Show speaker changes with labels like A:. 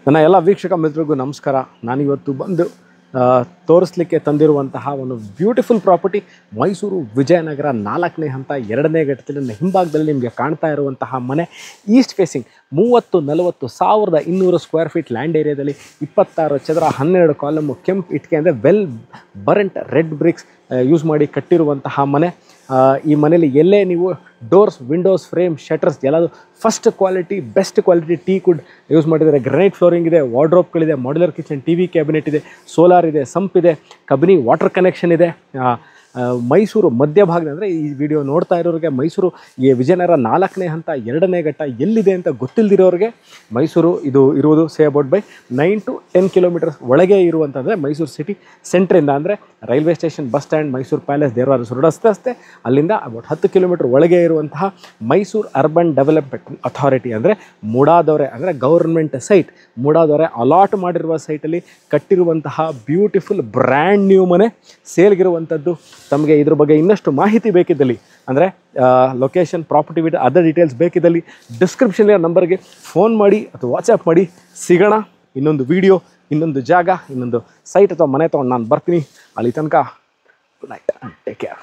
A: ನನ್ನ ಎಲ್ಲ ವೀಕ್ಷಕ ಮಿತ್ರರಿಗೂ ನಮಸ್ಕಾರ. ನಾನಿವತ್ತು ಬಂದು ತೋರಿಸ್ಲಿಕ್ಕೆ ತಂದಿರುವಂತಹ ಒಂದು ಬ್ಯೂಟಿಫುಲ್ ಪ್ರಾಪರ್ಟಿ ಮೈಸೂರು ವಿಜಯನಗರ 4ನೇ ಹಂತ 2ನೇ ಘಟ್ಟದಲ್ಲಿ ಹಿಂಭಾಗದಲ್ಲಿ ನಿಮಗೆ ಕಾಣ್ತಾ ಇರುವಂತಹ ಮನೆ east facing 30-40 square feet land ಏರಿಯಾದಲ್ಲಿ 26 ಚದರ 12 ಕಾಲಮು ಕೆಂಪು ಇಟ್ಟಿಗೆ ಅಂದರೆ well burnt red bricks use ಮಾಡಿ ಕಟ್ಟಿರುವಂತಹ ಮನೆ. ಈ ಮನೇಲಿ ಎಲ್ಲೇ ನೀವು ಡೋರ್ಸ್, ವಿಂಡೋಸ್, ಫ್ರೇಮ್, ಶಟರ್ಸ್ ಎಲ್ಲದು first quality, best quality teak wood use ಮಾಡಿದ್ದಾರೆ. ಗ್ರನೈಟ್ ಫ್ಲೋರಿಂಗ್ ಇದೆ, ವಾರ್ಡ್ರೋಬ್ಗಳಿದೆ, modular kitchen, T V cabinet ಇದೆ, ಸೋಲಾರ್ ಇದೆ, ಸಂಪ್ ಇದೆ, ಕಬಿನಿ ವಾಟರ್ ಕನೆಕ್ಷನ್ ಇದೆ. ಮೈಸೂರು ಮಧ್ಯಭಾಗದ ಅಂದರೆ ಈ ವಿಡಿಯೋ ನೋಡ್ತಾ ಇರೋರಿಗೆ ಮೈಸೂರು ಈ ವಿಜಯನಗರ 4ನೇ ಹಂತ 2ನೇ ಘಟ್ಟ ಎಲ್ಲಿದೆ ಅಂತ ಗೊತ್ತಿಲ್ಲದಿರೋರಿಗೆ ಮೈಸೂರು ಇದು ಇರುವುದು say about by 9 to 10 kilometres ಒಳಗೆ ಇರುವಂಥದ್ದರೆ ಮೈಸೂರು ಸಿಟಿ ಸೆಂಟ್ರಿಂದ ಅಂದರೆ railway station, bus stand, Mysuru palace, Devaraja ರಸ್ತೆ ಅಲ್ಲಿಂದ ಅಬೌಟ್ 10 ಕಿಲೋಮೀಟರ್ ಒಳಗೆ ಇರುವಂತಹ ಮೈಸೂರು ಅರ್ಬನ್ ಡೆವಲಪ್ಮೆಂಟ್ ಅಥಾರಿಟಿ ಅಂದರೆ ಮುಡಾದೊರೆ ಅಂದರೆ ಗೌರ್ಮೆಂಟ್ ಸೈಟ್, ಮುಡಾದೊರೆ ಅಲಾಟ್ ಮಾಡಿರುವ ಸೈಟಲ್ಲಿ ಕಟ್ಟಿರುವಂತಹ ಬ್ಯೂಟಿಫುಲ್ ಬ್ರ್ಯಾಂಡ್ ನ್ಯೂ ಮನೆ ಸೇಲ್ಗಿರುವಂಥದ್ದು. ತಮಗೆ ಇದ್ರ ಬಗ್ಗೆ ಇನ್ನಷ್ಟು ಮಾಹಿತಿ ಬೇಕಿದ್ದಲ್ಲಿ ಅಂದರೆ location, property with other details ಬೇಕಿದ್ದಲ್ಲಿ ಡಿಸ್ಕ್ರಿಪ್ಷನ್ಲಿರೋ ನಂಬರ್ಗೆ ಫೋನ್ ಮಾಡಿ ಅಥವಾ ವಾಟ್ಸಪ್ ಮಾಡಿ ಸಿಗೋಣ. ಇನ್ನೊಂದು ವಿಡಿಯೋ, ಇನ್ನೊಂದು ಜಾಗ, ಇನ್ನೊಂದು ಸೈಟ್ ಅಥವಾ ಮನೆ ತೊಗೊಂಡು ನಾನು ಬರ್ತೀನಿ. ಅಲ್ಲಿ ತನಕ ಗುಡ್ ನೈಟ್, ಟೇಕ್ ಕೇರ್.